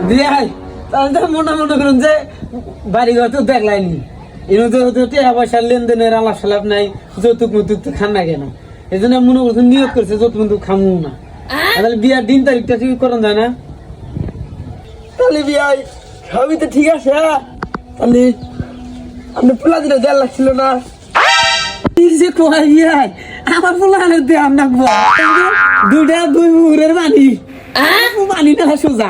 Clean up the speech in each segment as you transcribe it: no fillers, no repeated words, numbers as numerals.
বিয়াই তাহলে তো মনে করুন যে বাড়ি ঘর তো দেখলাইনি এর তো টাকা পয়সার লেনদেনের আলাপ সালাপ নাই, যৌতুক মুতুক তো খান না কেন, এই জন্য মনে করছেন নিয়োগ করছে যৌতুক মুতুক খামু না। তাহলে বিয়ার দিন তারিখটা ঠিক করেন যায় না? তাহলে বিয়াই সবই তো ঠিক আছে, তাহলে আপনি পোলা দিলে দেড় লাগছিল না? আমার পোলানের দিয়ে আমরা দুই মুহুরের পানি পানি না সোজা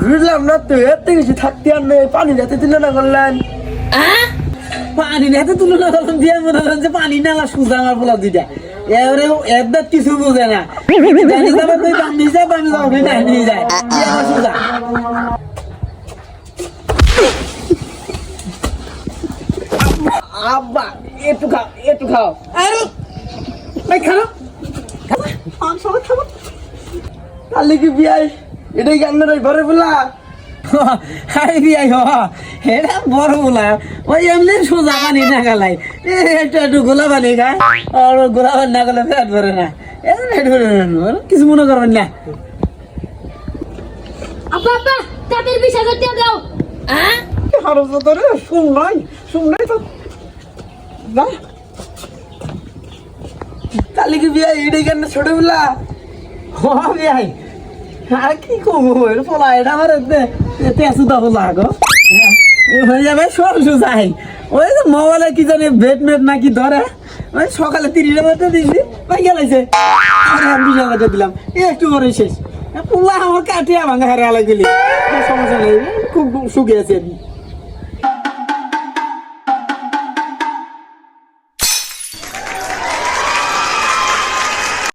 বুঝলাম না তো, এর থেকে কিছু থাকতে আর নেই, পানি যাতে তুলনা করলেন। পানি নেতে তুলনা করলাম দিয়ে মনে করেন যে পানি নালা সোজা আমার পোলা দুইটা, এবারে একবার কিছু বোঝে না, জানি যাবার তুই পানি যায় পানি যাও নিয়ে যায় আমার সোজা। আব্বা একটু খাও, একটু খাও। আরে ভাই খারাপ সবাই খাবো। তাহলে কি বিয়াই এটাই গান্নার ঘরে বলা? হাই বিয়াই এটা বড় বলা ওই এমনি সোজা পানি না গালাই একটু একটু গোলা পানি খায়, আর গোলা পানি না গেলে পেট ভরে না, কিছু মনে করবেন না। আব্বা আব্বা তাদের 20,000 টাকা দাও। আরো তো তোরে শুনলাই তো না। তাহলে কি বিয়াই এটাই গান্না ছোট বলা? বিয়াই আর কি কমো পোলা এটা আমার তেসুদা পোলা গো হয়ে যাবে সব সুজাই। ওই যে মোবাইলে কি জানি ভেট মেট নাকি ধরে, ওই সকালে 30 টাকা দিয়েছি ভাই গেলাইছে, আর আমি 20 টাকা দিলাম একটু করে শেষ। পোলা আমার কাটিয়া ভাঙা হারে আলাই দিলি, সমস্যা নেই, খুব সুখে আছে।